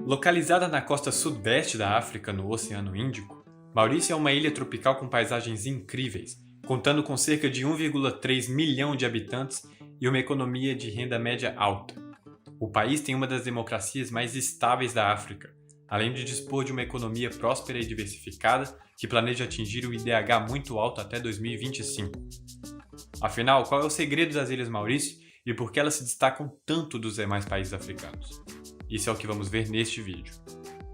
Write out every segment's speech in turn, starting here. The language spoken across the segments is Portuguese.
Localizada na costa sudeste da África, no Oceano Índico, Maurício é uma ilha tropical com paisagens incríveis, contando com cerca de 1,3 milhão de habitantes e uma economia de renda média alta. O país tem uma das democracias mais estáveis da África, além de dispor de uma economia próspera e diversificada que planeja atingir o IDH muito alto até 2025. Afinal, qual é o segredo das Ilhas Maurício e por que elas se destacam tanto dos demais países africanos? Isso é o que vamos ver neste vídeo.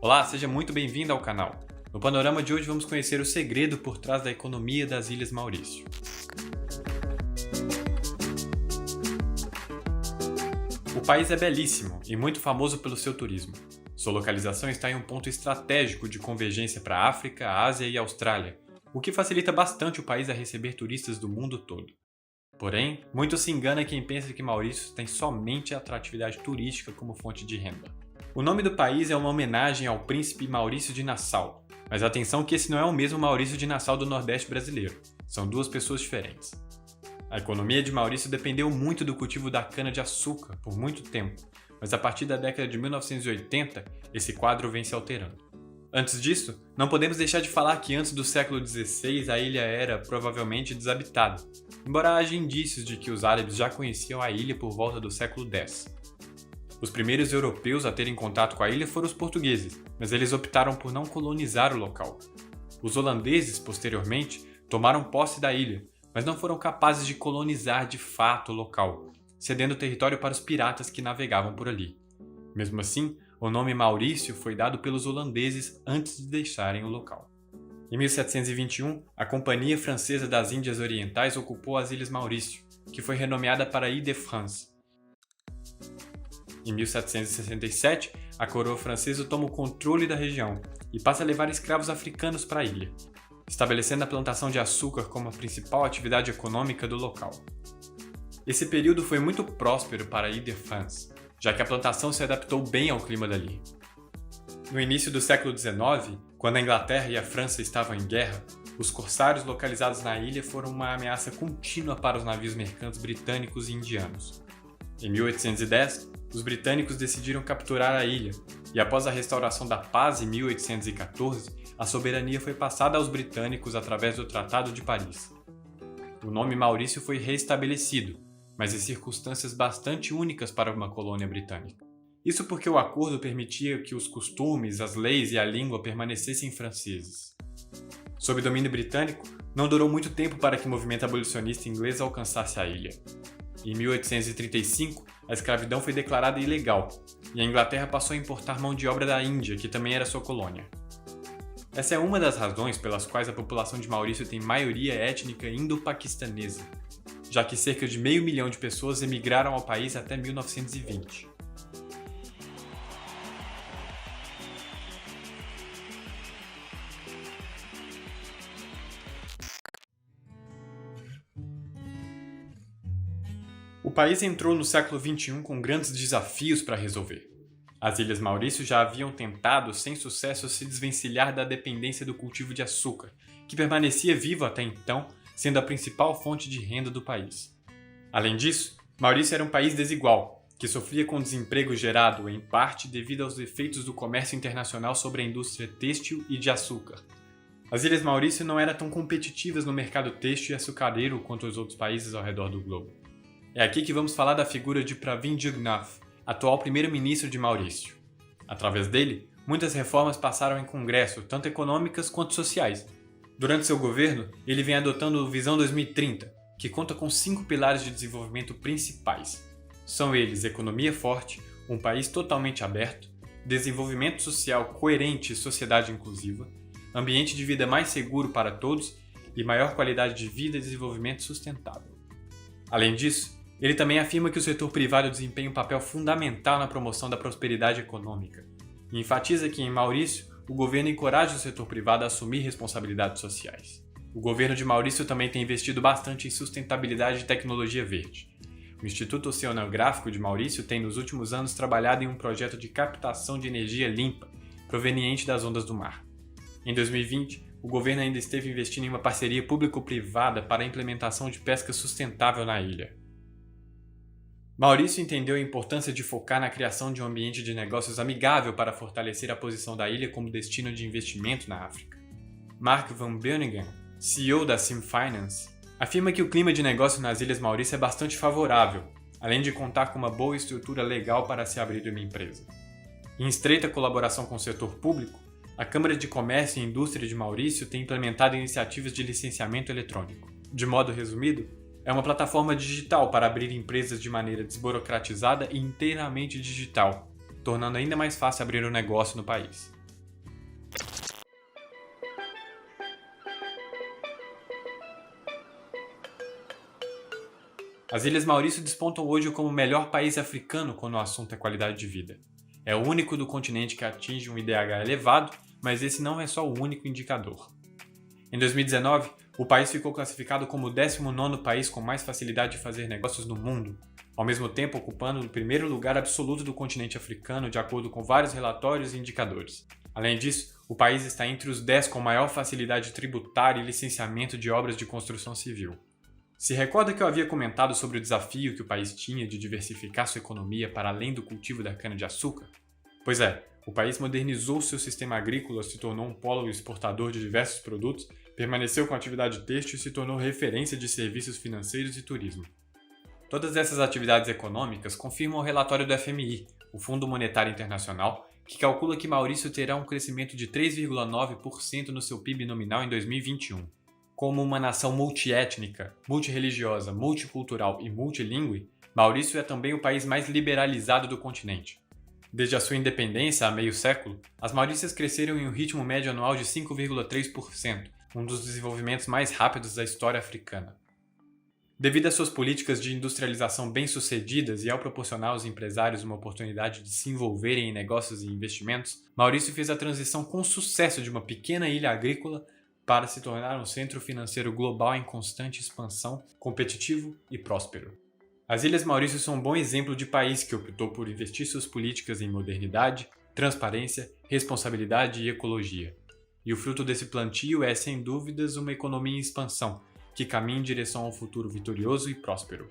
Olá, seja muito bem-vindo ao canal. No panorama de hoje vamos conhecer o segredo por trás da economia das Ilhas Maurício. O país é belíssimo e muito famoso pelo seu turismo. Sua localização está em um ponto estratégico de convergência para a África, a Ásia e a Austrália, o que facilita bastante o país a receber turistas do mundo todo. Porém, muito se engana quem pensa que Maurício tem somente a atratividade turística como fonte de renda. O nome do país é uma homenagem ao príncipe Maurício de Nassau, mas atenção que esse não é o mesmo Maurício de Nassau do Nordeste brasileiro, são duas pessoas diferentes. A economia de Maurício dependeu muito do cultivo da cana-de-açúcar por muito tempo, mas a partir da década de 1980, esse quadro vem se alterando. Antes disso, não podemos deixar de falar que antes do século XVI a ilha era provavelmente desabitada, embora haja indícios de que os árabes já conheciam a ilha por volta do século X. Os primeiros europeus a terem contato com a ilha foram os portugueses, mas eles optaram por não colonizar o local. Os holandeses, posteriormente, tomaram posse da ilha, mas não foram capazes de colonizar de fato o local, cedendo território para os piratas que navegavam por ali. Mesmo assim, o nome Maurício foi dado pelos holandeses antes de deixarem o local. Em 1721, a Companhia Francesa das Índias Orientais ocupou as Ilhas Maurício, que foi renomeada para Ile-de-France. Em 1767, a coroa francesa toma o controle da região e passa a levar escravos africanos para a ilha, estabelecendo a plantação de açúcar como a principal atividade econômica do local. Esse período foi muito próspero para Ile-de-France, já que a plantação se adaptou bem ao clima dali. No início do século XIX, quando a Inglaterra e a França estavam em guerra, os corsários localizados na ilha foram uma ameaça contínua para os navios mercantes britânicos e indianos. Em 1810, os britânicos decidiram capturar a ilha, e após a restauração da paz em 1814, a soberania foi passada aos britânicos através do Tratado de Paris. O nome Maurício foi reestabelecido, mas em circunstâncias bastante únicas para uma colônia britânica. Isso porque o acordo permitia que os costumes, as leis e a língua permanecessem franceses. Sob domínio britânico, não durou muito tempo para que o movimento abolicionista inglês alcançasse a ilha. Em 1835, a escravidão foi declarada ilegal, e a Inglaterra passou a importar mão de obra da Índia, que também era sua colônia. Essa é uma das razões pelas quais a população de Maurício tem maioria étnica indo-paquistanesa, já que cerca de 500 mil de pessoas emigraram ao país até 1920. O país entrou no século XXI com grandes desafios para resolver. As Ilhas Maurício já haviam tentado, sem sucesso, se desvencilhar da dependência do cultivo de açúcar, que permanecia vivo até então, sendo a principal fonte de renda do país. Além disso, Maurício era um país desigual, que sofria com desemprego gerado, em parte, devido aos efeitos do comércio internacional sobre a indústria têxtil e de açúcar. As Ilhas Maurício não eram tão competitivas no mercado têxtil e açucareiro quanto os outros países ao redor do globo. É aqui que vamos falar da figura de Pravind Jugnauth, atual primeiro-ministro de Maurício. Através dele, muitas reformas passaram em Congresso, tanto econômicas quanto sociais. Durante seu governo, ele vem adotando o Visão 2030, que conta com 5 pilares de desenvolvimento principais. São eles economia forte, um país totalmente aberto, desenvolvimento social coerente e sociedade inclusiva, ambiente de vida mais seguro para todos e maior qualidade de vida e desenvolvimento sustentável. Além disso, ele também afirma que o setor privado desempenha um papel fundamental na promoção da prosperidade econômica e enfatiza que, em Maurício, o governo encoraja o setor privado a assumir responsabilidades sociais. O governo de Maurício também tem investido bastante em sustentabilidade e tecnologia verde. O Instituto Oceanográfico de Maurício tem, nos últimos anos, trabalhado em um projeto de captação de energia limpa, proveniente das ondas do mar. Em 2020, o governo ainda esteve investindo em uma parceria público-privada para a implementação de pesca sustentável na ilha. Maurício entendeu a importância de focar na criação de um ambiente de negócios amigável para fortalecer a posição da ilha como destino de investimento na África. Mark Van Beuningen, CEO da Sim Finance, afirma que o clima de negócio nas Ilhas Maurício é bastante favorável, além de contar com uma boa estrutura legal para se abrir uma empresa. Em estreita colaboração com o setor público, a Câmara de Comércio e Indústria de Maurício tem implementado iniciativas de licenciamento eletrônico. De modo resumido, é uma plataforma digital para abrir empresas de maneira desburocratizada e inteiramente digital, tornando ainda mais fácil abrir um negócio no país. As Ilhas Maurício despontam hoje como o melhor país africano quando o assunto é qualidade de vida. É o único do continente que atinge um IDH elevado, mas esse não é só o único indicador. Em 2019, o país ficou classificado como o 19º país com mais facilidade de fazer negócios no mundo, ao mesmo tempo ocupando o primeiro lugar absoluto do continente africano de acordo com vários relatórios e indicadores. Além disso, o país está entre os 10 com maior facilidade tributária e licenciamento de obras de construção civil. Se recorda que eu havia comentado sobre o desafio que o país tinha de diversificar sua economia para além do cultivo da cana-de-açúcar? Pois é, o país modernizou seu sistema agrícola, se tornou um polo exportador de diversos produtos, permaneceu com a atividade têxtil e se tornou referência de serviços financeiros e turismo. Todas essas atividades econômicas confirmam o relatório do FMI, o Fundo Monetário Internacional, que calcula que Maurício terá um crescimento de 3,9% no seu PIB nominal em 2021. Como uma nação multiétnica, multirreligiosa, multicultural e multilingüe, Maurício é também o país mais liberalizado do continente. Desde a sua independência há meio século, as Maurícias cresceram em um ritmo médio anual de 5,3%, um dos desenvolvimentos mais rápidos da história africana. Devido às suas políticas de industrialização bem-sucedidas e ao proporcionar aos empresários uma oportunidade de se envolverem em negócios e investimentos, Maurício fez a transição com sucesso de uma pequena ilha agrícola para se tornar um centro financeiro global em constante expansão, competitivo e próspero. As Ilhas Maurício são um bom exemplo de país que optou por investir suas políticas em modernidade, transparência, responsabilidade e ecologia. E o fruto desse plantio é, sem dúvidas, uma economia em expansão, que caminha em direção a um futuro vitorioso e próspero.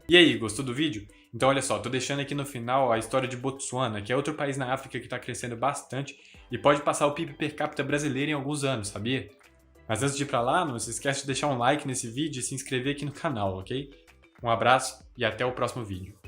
E aí, gostou do vídeo? Então olha só, tô deixando aqui no final a história de Botsuana, que é outro país na África que está crescendo bastante e pode passar o PIB per capita brasileiro em alguns anos, sabia? Mas antes de ir pra lá, não se esquece de deixar um like nesse vídeo e se inscrever aqui no canal, ok? Um abraço e até o próximo vídeo.